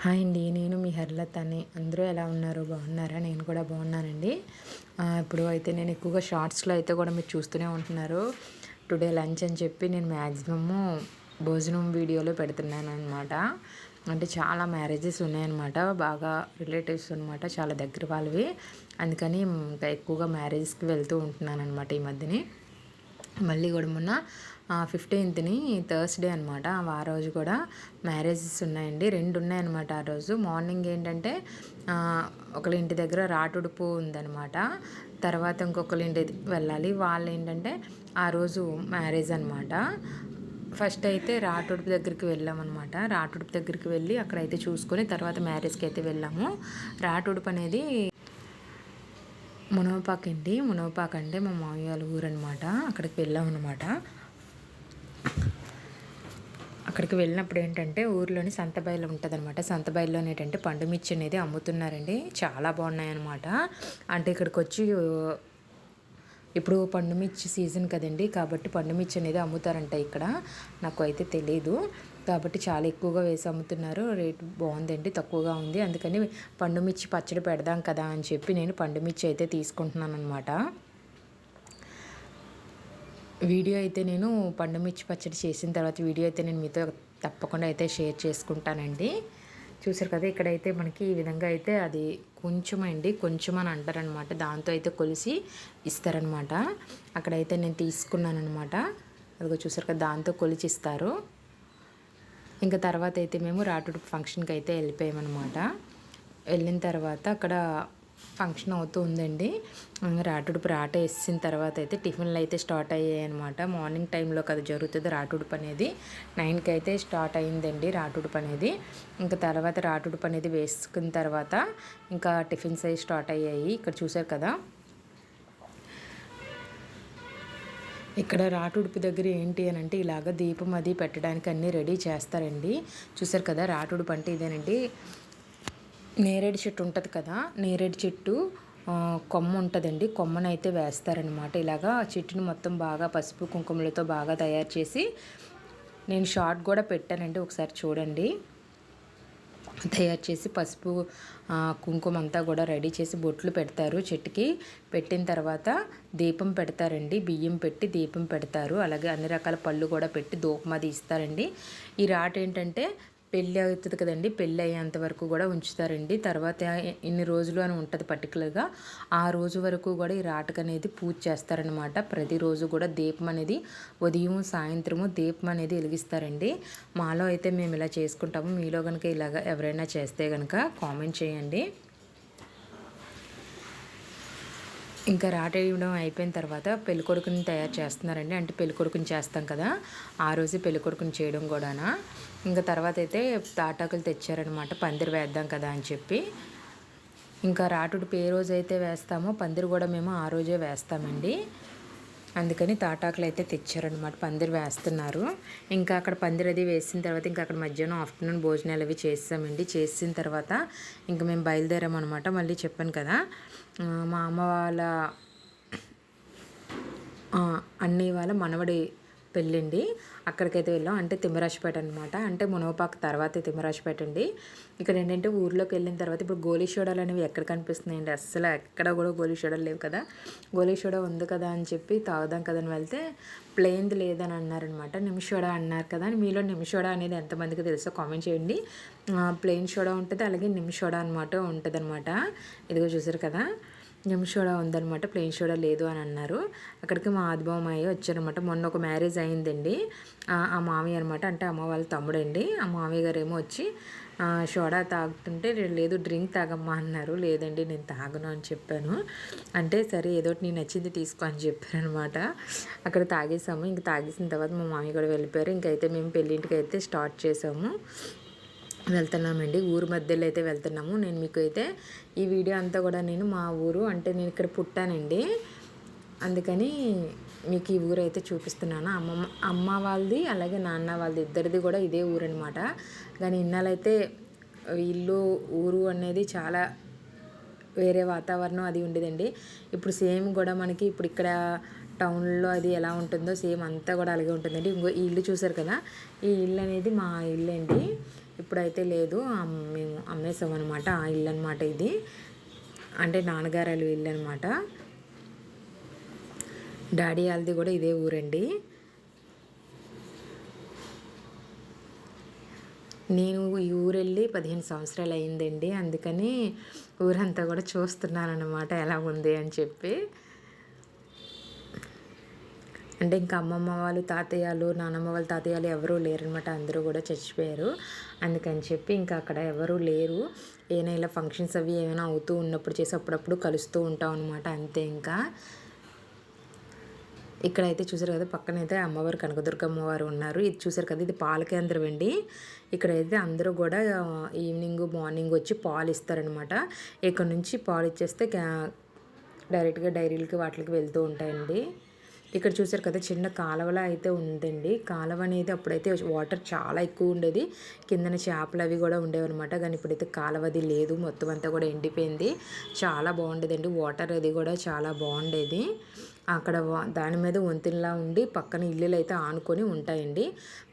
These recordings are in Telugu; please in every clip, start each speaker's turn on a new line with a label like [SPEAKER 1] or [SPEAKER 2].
[SPEAKER 1] హాయ్ అండి. నేను మీ హర్లతని. అందరూ ఎలా ఉన్నారు? బాగున్నారా? నేను కూడా బాగున్నానండి. ఇప్పుడు అయితే నేను ఎక్కువగా షార్ట్స్‌లో అయితే కూడా మీరు చూస్తూనే ఉంటున్నారు. టుడే లంచ్ అని చెప్పి నేను మ్యాక్సిమము భోజనం వీడియోలో పెడుతున్నాననమాట. అంటే చాలా మ్యారేజెస్ ఉన్నాయన్నమాట. బాగా రిలేటివ్స్ అనమాట. చాలా దగ్గర వాళ్ళవి. అందుకని ఇంకా ఎక్కువగా మ్యారేజెస్‌కి వెళ్తూ ఉంటున్నాననమాట ఈ మధ్యని. మళ్ళీ కూడా మొన్న 15థ్‌ని థర్స్‌డే అనమాట. ఆ రోజు కూడా మ్యారేజెస్ ఉన్నాయండి. 2 ఉన్నాయన్నమాట ఆ రోజు. మార్నింగ్ ఏంటంటే ఒకళ్ళ ఇంటి దగ్గర రాటుడుపు ఉందనమాట. తర్వాత ఇంకొకళ్ళ ఇంటికి వెళ్ళాలి. వాళ్ళేంటంటే ఆ రోజు మ్యారేజ్ అనమాట. ఫస్ట్ అయితే రాటుడుపు దగ్గరికి వెళ్ళామన్నమాట. రాటుడుపు దగ్గరికి వెళ్ళి అక్కడైతే చూసుకొని తర్వాత మ్యారేజ్‌కి అయితే వెళ్ళాము. రాటుడుపు అనేది మునగపాకండి. మునగపాకు అంటే మా మామయ్య వాళ్ళ ఊరనమాట. అక్కడికి వెళ్ళామన్నమాట. అక్కడికి వెళ్ళినప్పుడు ఏంటంటే ఊర్లోని సంతబయలు ఉంటుందన్నమాట. సంతబయలులో ఏంటంటే పండు మిర్చి అనేది అమ్ముతున్నారండి. చాలా బాగున్నాయన్నమాట. అంటే ఇక్కడికి వచ్చి ఇప్పుడు పండు మిర్చి సీజన్ కదండి. కాబట్టి పండు మిర్చి అనేది అమ్ముతారంట ఇక్కడ. నాకు అయితే తెలీదు. కాబట్టి చాలా ఎక్కువగా వేసి అమ్ముతున్నారు. రేటు బాగుందండి, తక్కువగా ఉంది. అందుకని పండు మిర్చి పచ్చడి పెడదాం కదా అని చెప్పి నేను పండు మిర్చి అయితే తీసుకుంటున్నాను అనమాట. వీడియో అయితే నేను పండు మిర్చి పచ్చడి చేసిన తర్వాత వీడియో అయితే నేను మీతో తప్పకుండా అయితే షేర్ చేసుకుంటానండి. చూసారు కదా, ఇక్కడైతే మనకి ఈ విధంగా అయితే అది కొంచెం అండి, కొంచెం అని అంటారనమాట. దాంతో అయితే కొలిసి ఇస్తారనమాట. అక్కడైతే నేను తీసుకున్నాను అనమాట. అదిగో చూసారు కదా, దాంతో కొలిచి ఇస్తారు. ఇంకా తర్వాత అయితే మేము రాటుడు ఫంక్షన్కి అయితే వెళ్ళిపోయామన్నమాట. వెళ్ళిన తర్వాత అక్కడ ఫంక్షన్ అవుతూ ఉందండి. రాటుడుపు రాట వేసిన తర్వాత అయితే టిఫిన్లు అయితే స్టార్ట్ అయ్యాయి అనమాట. మార్నింగ్ టైంలో కదా జరుగుతుంది రాటుడుపు అనేది. 9కి అయితే స్టార్ట్ అయిందండి రాటుడుపు అనేది. ఇంకా తర్వాత రాటుడుపు అనేది వేసుకున్న తర్వాత ఇంకా టిఫిన్స్ అవి స్టార్ట్ అయ్యాయి. ఇక్కడ చూసారు కదా, ఇక్కడ రాటుడుపు దగ్గర ఏంటి అని అంటే ఇలాగ దీపం అది పెట్టడానికి అన్నీ రెడీ చేస్తారండి. చూసారు కదా, రాటుడుపు అంటే ఇదేనండి. నేరేడు చెట్టు ఉంటుంది కదా, నేరేడు చెట్టు కొమ్మ ఉంటుందండి. కొమ్మనైతే వేస్తారనమాట. ఇలాగా చెట్టుని మొత్తం బాగా పసుపు కుంకుమలతో బాగా తయారు చేసి, నేను షార్ట్ కూడా పెట్టానండి, ఒకసారి చూడండి. తయారు చేసి పసుపు కుంకుమ అంతా కూడా రెడీ చేసి బొట్లు పెడతారు చెట్టుకి. పెట్టిన తర్వాత దీపం పెడతారండి. బియ్యం పెట్టి దీపం పెడతారు. అలాగే అన్ని రకాల పళ్ళు కూడా పెట్టి ధూపం అది ఇస్తారండి. ఈ రాట ఏంటంటే పెళ్ళి అవుతుంది కదండి, పెళ్ళి అయ్యేంత వరకు కూడా ఉంచుతారండి. తర్వాత ఇన్ని రోజులు అని ఉంటుంది పర్టికులర్గా. ఆ రోజు వరకు కూడా ఈ రాటకు అనేది పూజ చేస్తారనమాట. ప్రతిరోజు కూడా దీపం అనేది ఉదయం సాయంత్రము దీపం అనేది వెలిగిస్తారండి. మాలో అయితే మేము ఇలా చేసుకుంటాము. మీలో కనుక ఇలాగ ఎవరైనా చేస్తే కనుక కామెంట్ చేయండి. ఇంకా రాటేయడం అయిపోయిన తర్వాత పెళ్ళికొడుకుని తయారు చేస్తున్నారండి. అంటే పెళ్ళికొడుకుని చేస్తాం కదా, ఆ రోజు పెళ్ళికొడుకుని చేయడం కూడానా. ఇంకా తర్వాత అయితే తాటాకులు తెచ్చారనమాట, పందిరి వేద్దాం కదా అని చెప్పి. ఇంకా రాటుడు ఏ రోజు అయితే వేస్తామో పందిరి కూడా మేము ఆ రోజే వేస్తామండి. అందుకని తాటాకులు అయితే తెచ్చారనమాట, పందిరి వేస్తున్నారు. ఇంకా అక్కడ పందిరి అది వేసిన తర్వాత ఇంకా అక్కడ మధ్యాహ్నం ఆఫ్టర్నూన్ భోజనాలు అవి చేసామండి. చేసిన తర్వాత ఇంకా మేము బయలుదేరామన్నమాట. మళ్ళీ చెప్పాను కదా, మా అమ్మ వాళ్ళ అన్నయ్య వాళ్ళ మనవడి పెళ్ళండి. అక్కడికైతే వెళ్ళాం. అంటే తిమ్మరాజపేట అనమాట. అంటే మునగపాకు తర్వాతే తిమ్మరాజపేట అండి. ఇక్కడ ఏంటంటే ఊర్లోకి వెళ్ళిన తర్వాత ఇప్పుడు గోలీ సోడాలు అనేవి ఎక్కడ కనిపిస్తున్నాయండి? అస్సలు ఎక్కడ కూడా గోలీ సోడాలు లేవు కదా. గోలీ సోడా ఉంది కదా అని చెప్పి తాగుదాం కదా అని వెళ్తే ప్లెయిన్ది లేదని అన్నారనమాట. నిమ్మ సోడా అన్నారు కదా. మీలో నిమ్మ సోడా అనేది ఎంతమందికి తెలుసో కామెంట్ చేయండి. ప్లెయిన్ సోడా ఉంటుంది, అలాగే నిమ్మ సోడా అనమాట ఉంటుంది అనమాట. ఇదిగో చూసారు కదా, నిమ్మ సోడా ఉందనమాట, ప్లెయిన్ సోడా లేదు అని అన్నారు. అక్కడికి మా ఆదిబావమయ్య వచ్చారనమాట. మొన్న ఒక మ్యారేజ్ అయిందండి. ఆ మామయ్య అనమాట, అంటే అమ్మ వాళ్ళ తమ్ముడండి. ఆ మామయ్య గారు ఏమో వచ్చి సోడా తాగుతుంటే లేదు డ్రింక్ తాగమ్మా అన్నారు. లేదండి నేను తాగను అని చెప్పాను. అంటే సరే ఏదో ఒకటి నీ నచ్చింది తీసుకో అని చెప్పారనమాట. అక్కడ తాగేసాము. ఇంక తాగేసిన తర్వాత మా మామయ్య కూడా వెళ్ళిపోయారు. ఇంకైతే మేము పెళ్ళింటికి అయితే స్టార్ట్ చేసాము, వెళ్తున్నామండి. ఊరు మధ్యలో అయితే వెళ్తున్నాము. నేను మీకు అయితే ఈ వీడియో అంతా కూడా నేను మా ఊరు, అంటే నేను ఇక్కడ పుట్టానండి, అందుకని మీకు ఈ ఊరు అయితే చూపిస్తున్నాను. అమ్మ వాళ్ళది అలాగే నాన్న వాళ్ళది ఇద్దరిది కూడా ఇదే ఊరు అనమాట. కానీ ఇన్నాళ్ళైతే ఇల్లు ఊరు అనేది చాలా వేరే వాతావరణం అది ఉండేదండి. ఇప్పుడు సేమ్ కూడా మనకి ఇప్పుడు ఇక్కడ టౌన్లో అది ఎలా ఉంటుందో సేమ్ అంతా కూడా అలాగే ఉంటుందండి. ఇంకో ఈ ఇల్లు చూసారు కదా, ఈ ఇల్లు అనేది మా ఇల్లు అండి. ఇప్పుడైతే లేదు, మేము అమ్మేసాం అనమాట. ఆ ఇల్లు అనమాట ఇది, అంటే నాన్నగారు వాళ్ళ ఇల్లు అనమాట. డాడీ వాళ్ళది కూడా ఇదే ఊరండి. నేను ఈ ఊరు వెళ్ళి 15 సంవత్సరాలు అయిందండి. అందుకని ఊరంతా కూడా చూస్తున్నాను అనమాట ఎలా ఉంది అని చెప్పి. అంటే ఇంకా అమ్మమ్మ వాళ్ళు, తాతయ్యలు, నానమ్మ వాళ్ళ తాతయ్యలు ఎవరూ లేరనమాట. అందరూ కూడా చచ్చిపోయారు. అందుకని చెప్పి ఇంకా అక్కడ ఎవరూ లేరు. ఏమైనా ఇలా ఫంక్షన్స్ అవి ఏమైనా అవుతూ ఉన్నప్పుడు చేసి అప్పుడప్పుడు కలుస్తూ ఉంటాం అనమాట, అంతే. ఇంకా ఇక్కడైతే చూసారు కదా, పక్కనైతే అమ్మవారు కనకదుర్గ అమ్మవారు ఉన్నారు. ఇది చూసారు కదా, ఇది పాల కేంద్రం అండి. ఇక్కడైతే అందరూ కూడా ఈవినింగ్ మార్నింగ్ వచ్చి పాలు ఇస్తారనమాట. ఇక్కడ నుంచి పాలు ఇచ్చేస్తే డైరెక్ట్గా డైరీలకి వాటికి వెళ్తూ ఉంటాయండి. ఇక్కడ చూసారు కదా, చిన్న కాలువలా అయితే ఉందండి. కాలువ అనేది అప్పుడైతే వాటర్ చాలా ఎక్కువ ఉండేది, కిందన చేపలు అవి కూడా ఉండేవన్నమాట. కానీ ఇప్పుడైతే కాలువది లేదు, మొత్తం అంతా కూడా ఎండిపోయింది. చాలా బాగుండేదండి, వాటర్ అది కూడా చాలా బాగుండేది. అక్కడ దాని మీద వంతెనలా ఉండి పక్కన ఇల్లులు అయితే ఆనుకొని ఉంటాయండి.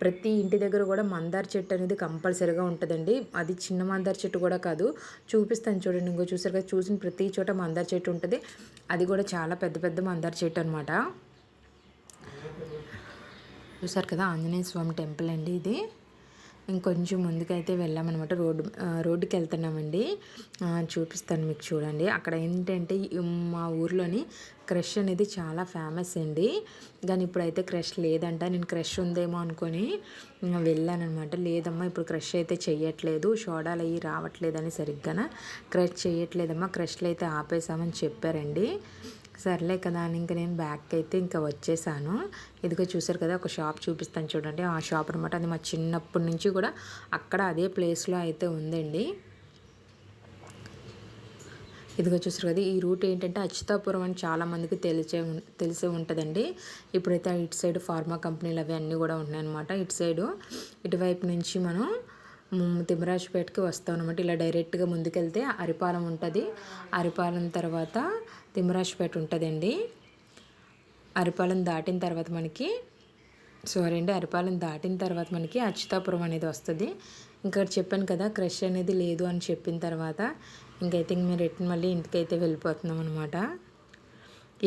[SPEAKER 1] ప్రతి ఇంటి దగ్గర కూడా మందార చెట్టు అనేది కంపల్సరీగా ఉంటుందండి. అది చిన్న మందార చెట్టు కూడా కాదు, చూపిస్తాను చూడండి. ఇంకో చూసారు కదా, చూసిన ప్రతి చోట మందార చెట్టు ఉంటుంది. అది కూడా చాలా పెద్ద పెద్ద మందార చెట్టు అనమాట. చూసారు కదా, ఆంజనేయ స్వామి టెంపుల్ అండి ఇది. ఇంకొంచెం ముందుకైతే వెళ్ళామన్నమాట. రోడ్డుకి వెళ్తున్నామండి. చూపిస్తాను మీకు, చూడండి. అక్కడ ఏంటంటే మా ఊర్లోని క్రష్ అనేది చాలా ఫేమస్ అండి. కానీ ఇప్పుడైతే క్రష్ లేదంట. నేను క్రష్ ఉందేమో అనుకొని వెళ్ళానమాట. లేదమ్మా, ఇప్పుడు క్రష్ అయితే చెయ్యట్లేదు, సోడాలు అవి రావట్లేదని సరిగ్గా క్రష్ చేయట్లేదమ్మా, క్రష్లు అయితే ఆపేసామని చెప్పారండి. సర్లే కదా అని ఇంకా నేను బ్యాక్ అయితే ఇంకా వచ్చేసాను. ఇదిగో చూసారు కదా, ఒక షాప్ చూపిస్తాను చూడండి. ఆ షాప్ అనమాట. అది మా చిన్నప్పటి నుంచి కూడా అక్కడ అదే ప్లేస్లో అయితే ఉందండి. ఇదిగో చూసారు కదా, ఈ రూట్ ఏంటంటే అచ్యుతాపురం అని చాలామందికి తెలిసే ఉంటుందండి. ఇప్పుడైతే ఇటు సైడ్ ఫార్మా కంపెనీలు అవి అన్నీ కూడా ఉన్నాయన్నమాట. ఇటు సైడు ఇటువైపు నుంచి మనం తిమ్మరాజుపేటకి వస్తాం అనమాట. ఇలా డైరెక్ట్గా ముందుకెళ్తే అరిపాలెం ఉంటుంది. అరిపాలెం తర్వాత తిమ్మరాజుపేట ఉంటుందండి. అరిపాలెం దాటిన తర్వాత మనకి అరిపాలెం దాటిన తర్వాత మనకి అచ్యుతాపురం అనేది వస్తుంది. ఇంకా చెప్పాను కదా, క్రష్ అనేది లేదు అని చెప్పిన తర్వాత ఇంకైతే మేము రిటర్న్ మళ్ళీ ఇంటికైతే వెళ్ళిపోతున్నాం అనమాట.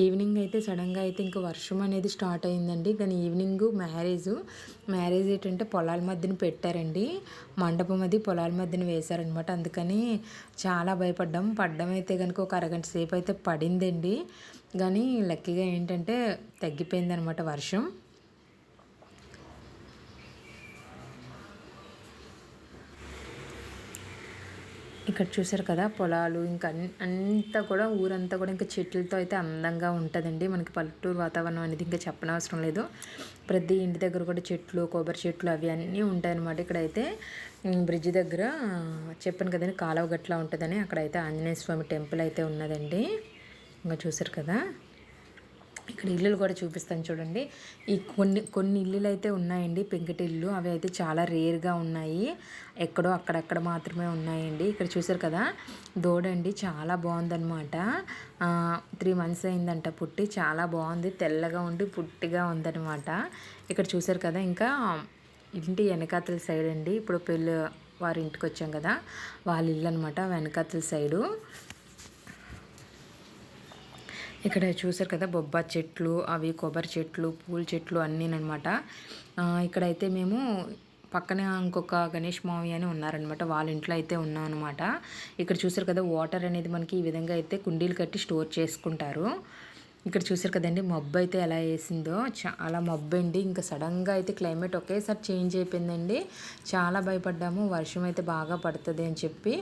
[SPEAKER 1] ఈవినింగ్ అయితే సడన్గా అయితే ఇంకా వర్షం అనేది స్టార్ట్ అయిందండి. కానీ ఈవినింగ్ మ్యారేజ్ ఏంటంటే పొలాల మధ్యన పెట్టారండి. మండపం అది పొలాల మధ్యన వేశారనమాట. అందుకని చాలా పడ్డం అయితే కనుక ఒక అరగంట సేపు అయితే పడిందండి. కానీ లక్కీగా ఏంటంటే తగ్గిపోయిందనమాట వర్షం. ఇక్కడ చూసారు కదా, పొలాలు ఇంకా అంతా కూడా ఊరంతా కూడా ఇంకా చెట్లతో అయితే అందంగా ఉంటుందండి. మనకి పల్లెటూరు వాతావరణం అనేది ఇంకా చెప్పనవసరం లేదు. ప్రతి ఇంటి దగ్గర కూడా చెట్లు, కొబ్బరి చెట్లు అవి అన్నీ ఉంటాయన్నమాట. ఇక్కడైతే బ్రిడ్జ్ దగ్గర చెప్పాను కదండి, కాలువ గట్లా ఉంటుందని, అక్కడైతే ఆంజనేయ స్వామి టెంపుల్ అయితే ఉన్నదండి. ఇంకా చూసారు కదా, ఇక్కడ ఇల్లులు కూడా చూపిస్తాను చూడండి. ఈ కొన్ని ఇల్లులు అయితే ఉన్నాయండి, పెంకుటిల్లు. అవి అయితే చాలా రేర్గా ఉన్నాయి, ఎక్కడో అక్కడక్కడ మాత్రమే ఉన్నాయండి. ఇక్కడ చూసారు కదా, దూడండి చాలా బాగుందనమాట. 3 months అయిందంట పుట్టి. చాలా బాగుంది, తెల్లగా ఉండి పుట్టిగా ఉందనమాట. ఇక్కడ చూసారు కదా, ఇంకా ఇంటి వెనకాతల సైడ్ అండి. ఇప్పుడు పెళ్ళి వారి ఇంటికి వచ్చాం కదా, వాళ్ళ ఇల్లు అనమాట, వెనకాతల సైడు. ఇక్కడ చూసారు కదా, బొబ్బాయి చెట్లు, అవి కొబ్బరి చెట్లు, పూల చెట్లు అన్నీనమాట. ఇక్కడైతే మేము పక్కన ఇంకొక గణేష్ మావయ్య అని ఉన్నారనమాట, వాళ్ళ ఇంట్లో అయితే ఉన్నాం అనమాట. ఇక్కడ చూసారు కదా, వాటర్ అనేది మనకి ఈ విధంగా అయితే కుండీలు కట్టి స్టోర్ చేసుకుంటారు. ఇక్కడ చూసారు కదండి, మబ్బు అయితే ఎలా వేసిందో, చాలా మబ్బు అండి. ఇంకా సడన్గా అయితే క్లైమేట్ ఒకేసారి చేంజ్ అయిపోయిందండి. చాలా భయపడ్డాము, వర్షం అయితే బాగా పడుతుంది అని చెప్పి.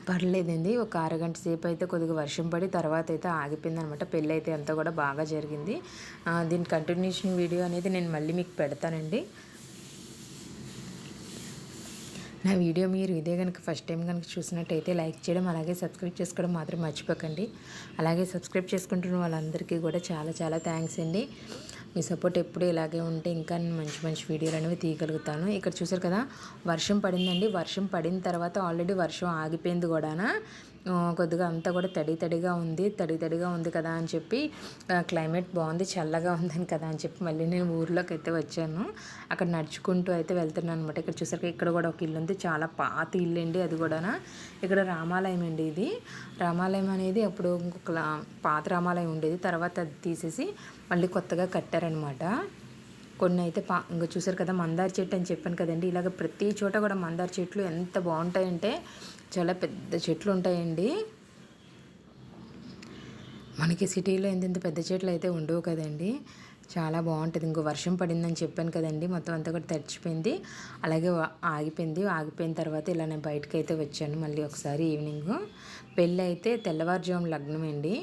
[SPEAKER 1] పర్లేదండి, ఒక అరగంట సేపు అయితే కొద్దిగా వర్షం పడి తర్వాత అయితే ఆగిపోయింది అనమాట. పెళ్ళి అయితే అంతా కూడా బాగా జరిగింది. దీని కంటిన్యూషన్ వీడియో అనేది నేను మళ్ళీ మీకు పెడతానండి. నా వీడియో మీరు ఇదే కనుక ఫస్ట్ టైం కనుక చూసినట్టయితే లైక్ చేయడం, అలాగే సబ్స్క్రైబ్ చేసుకోవడం మాత్రం మర్చిపోకండి. అలాగే సబ్స్క్రైబ్ చేసుకుంటున్న వాళ్ళందరికీ కూడా చాలా చాలా థ్యాంక్స్ అండి. మీ సపోర్ట్ ఎప్పుడు ఇలాగే ఉంటే ఇంకా నేను మంచి మంచి వీడియోలు అనేవి తీయగలుగుతాను. ఇక్కడ చూసారు కదా, వర్షం పడిందండి. వర్షం పడిన తర్వాత ఆల్రెడీ వర్షం ఆగిపోయింది కూడా. కొద్దిగా అంతా కూడా తడిగా ఉంది కదా అని చెప్పి క్లైమేట్ బాగుంది, చల్లగా ఉందని కదా అని చెప్పి మళ్ళీ నేను ఊర్లోకి అయితే వచ్చాను. అక్కడ నడుచుకుంటూ అయితే వెళ్తున్నాను అనమాట. ఇక్కడ చూసాక ఇక్కడ కూడా ఒక ఇల్లు ఉంది, చాలా పాత ఇల్లు అండి అది కూడా. ఇక్కడ రామాలయం అండి ఇది. రామాలయం అనేది అప్పుడు ఇంకొక పాత రామాలయం ఉండేది, తర్వాత అది తీసేసి మళ్ళీ కొత్తగా కట్టారనమాట. కొన్ని అయితే ఇంకా చూసారు కదా మందార చెట్టు అని చెప్పాను కదండి. ఇలాగ ప్రతి చోట కూడా మందార చెట్లు ఎంత బాగుంటాయంటే చాలా పెద్ద చెట్లు ఉంటాయండి. మనకి సిటీలో ఎంత పెద్ద చెట్లు అయితే ఉండవు కదండి, చాలా బాగుంటుంది. ఇంకో వర్షం పడిందని చెప్పాను కదండి, మొత్తం అంతా కూడా తడిచిపోయింది. అలాగే ఆగిపోయిన తర్వాత ఇలా నేను బయటకు అయితే వచ్చాను మళ్ళీ ఒకసారి ఈవినింగ్. పెళ్ళి అయితే తెల్లవారుజాము లగ్నం అండి.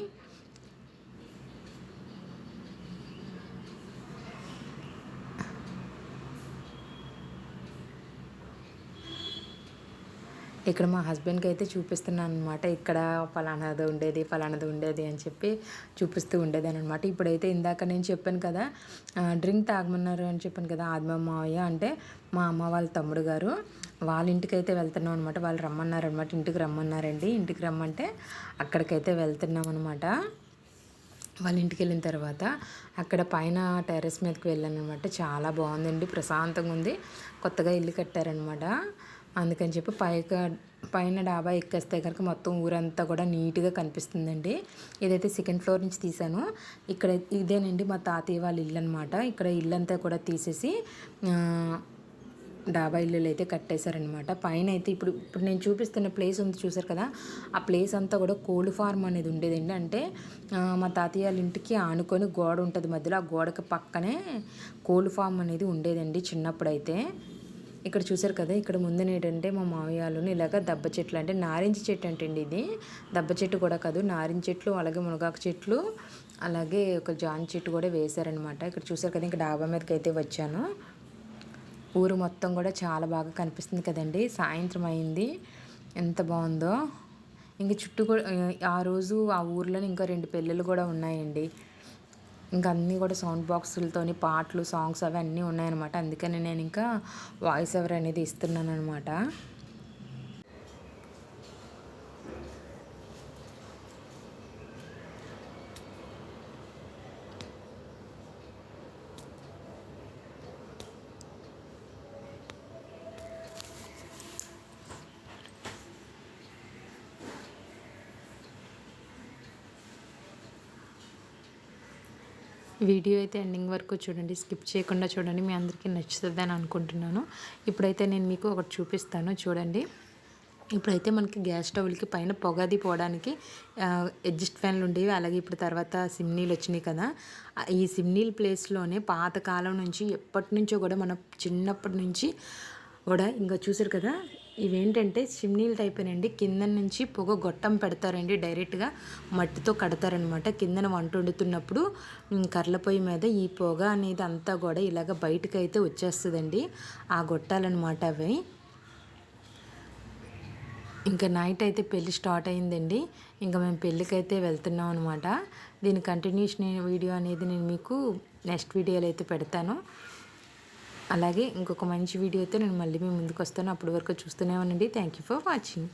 [SPEAKER 1] ఇక్కడ మా హస్బెండ్కి అయితే చూపిస్తున్నాను అనమాట. ఇక్కడ ఫలానాది ఉండేది అని చెప్పి చూపిస్తూ ఉండేదాని అనమాట. ఇప్పుడైతే ఇందాక నేను చెప్పాను కదా డ్రింక్ తాగమన్నారు అని చెప్పాను కదా, ఆద్మ మావయ్య అంటే మా అమ్మ వాళ్ళ తమ్ముడు గారు, వాళ్ళ ఇంటికి అయితే వెళ్తున్నాం అనమాట. వాళ్ళు రమ్మన్నారనమాట, ఇంటికి రమ్మన్నారండి. ఇంటికి రమ్మంటే అక్కడికైతే వెళ్తున్నాం అనమాట. వాళ్ళ ఇంటికి వెళ్ళిన తర్వాత అక్కడ పైన టెర్రస్ మీదకి వెళ్ళాను అనమాట. చాలా బాగుందండి, ప్రశాంతంగా ఉంది. కొత్తగా ఇల్లు కట్టారనమాట, అందుకని చెప్పి పైన డాబా ఎక్కేస్తే కనుక మొత్తం ఊరంతా కూడా నీట్గా కనిపిస్తుందండి. ఇదైతే సెకండ్ ఫ్లోర్ నుంచి తీసాను. ఇక్కడ ఇదేనండి మా తాతయ్య వాళ్ళ ఇల్లు అనమాట. ఇక్కడ ఇల్లంతా కూడా తీసేసి డాబా ఇల్లులు అయితే కట్టేశారనమాట. పైన అయితే ఇప్పుడు నేను చూపిస్తున్న ప్లేస్ ఉంది చూసారు కదా, ఆ ప్లేస్ అంతా కూడా కోల్డ్ ఫార్మ్ అనేది ఉండేదండి. అంటే మా తాతయ్య వాళ్ళ ఇంటికి ఆనుకొని గోడ ఉంటుంది మధ్యలో, ఆ గోడకి పక్కనే కోల్డ్ ఫార్మ్ అనేది ఉండేదండి చిన్నప్పుడు అయితే. ఇక్కడ చూసారు కదా, ఇక్కడ ముందున ఏంటంటే మా మావయ్యలోని ఇలాగ దబ్బ చెట్లు, అంటే నారింజ చెట్టు అంటండి ఇది. దబ్బ చెట్టు కూడా కాదు, నారింజ చెట్లు, అలాగే మునగాకు చెట్లు, అలాగే ఒక జాన్ చెట్టు కూడా వేశారనమాట. ఇక్కడ చూసారు కదా, ఇంకా డాబా మీదకి అయితే వచ్చాను. ఊరు మొత్తం కూడా చాలా బాగా కనిపిస్తుంది కదండి. సాయంత్రం అయింది, ఎంత బాగుందో. ఇంక చుట్టూ కూడా ఆ రోజు ఆ ఊర్లో ఇంకా 2 పెళ్ళిళ్ళు కూడా ఉన్నాయండి. ఇంకా అన్నీ కూడా సౌండ్ బాక్సులతోని పాటలు, సాంగ్స్ అవి అన్నీ ఉన్నాయన్నమాట. అందుకని నేను ఇంకా వాయిస్ ఓవర్ అనేది ఇస్తున్నాను అనమాట. వీడియో అయితే ఎండింగ్ వరకు చూడండి, స్కిప్ చేయకుండా చూడండి, మీ అందరికీ నచ్చుతుందని అనుకుంటున్నాను. ఇప్పుడైతే నేను మీకు ఒకటి చూపిస్తాను చూడండి. ఇప్పుడైతే మనకి గ్యాస్ స్టవ్లకి పైన పొగది పోవడానికి ఎగ్జిస్ట్ ఫ్యాన్లు ఉండేవి. అలాగే ఇప్పుడు తర్వాత సిమ్నీలు వచ్చినాయి కదా, ఈ సిమ్నీల్ ప్లేస్లోనే పాతకాలం నుంచి ఎప్పటి నుంచో కూడా మన చిన్నప్పటి నుంచి కూడా ఇంకా చూసారు కదా, ఇవేంటంటే చిమ్నీలు టైపేనండి. కింద నుంచి పొగ గొట్టం పెడతారండి, డైరెక్ట్గా మట్టితో కడతారనమాట. కిందన వంట వండుతున్నప్పుడు కర్రల పొయ్యి మీద ఈ పొగ అనేది అంతా కూడా ఇలాగ బయటకు అయితే వచ్చేస్తుందండి, ఆ గొట్టాలన్నమాట అవి. ఇంకా నైట్ అయితే పెళ్ళి స్టార్ట్ అయిందండి. ఇంకా మేము పెళ్ళికైతే వెళ్తున్నాం అనమాట. దీని కంటిన్యూషన్ వీడియో అనేది నేను మీకు నెక్స్ట్ వీడియోలో అయితే పెడతాను. అలాగే ఇంకొక మంచి వీడియోతో నేను మళ్ళీ మీ ముందుకు వస్తాను. అప్పటి వరకు చూస్తూనే ఉండండి. Thank you for watching.